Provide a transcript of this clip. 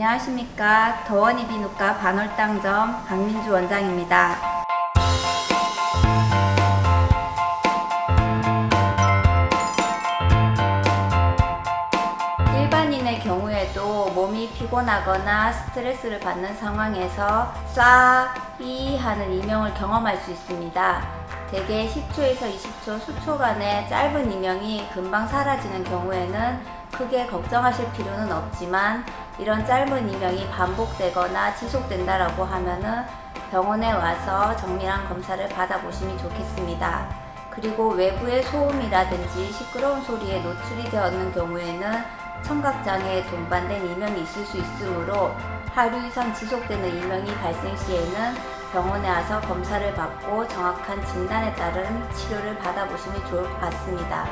안녕하십니까. 더원이 비누과 반월당점 박민주 원장입니다. 일반인의 경우에도 몸이 피곤하거나 스트레스를 받는 상황에서 쏴, 삐 하는 이명을 경험할 수 있습니다. 대개 10초에서 20초, 수초간의 짧은 이명이 금방 사라지는 경우에는 크게 걱정하실 필요는 없지만, 이런 짧은 이명이 반복되거나 지속된다라고 하면은 병원에 와서 정밀한 검사를 받아보시면 좋겠습니다. 그리고 외부의 소음이라든지 시끄러운 소리에 노출이 되었는 경우에는 청각장애에 동반된 이명이 있을 수 있으므로 하루 이상 지속되는 이명이 발생 시에는 병원에 와서 검사를 받고 정확한 진단에 따른 치료를 받아보시면 좋을 것 같습니다.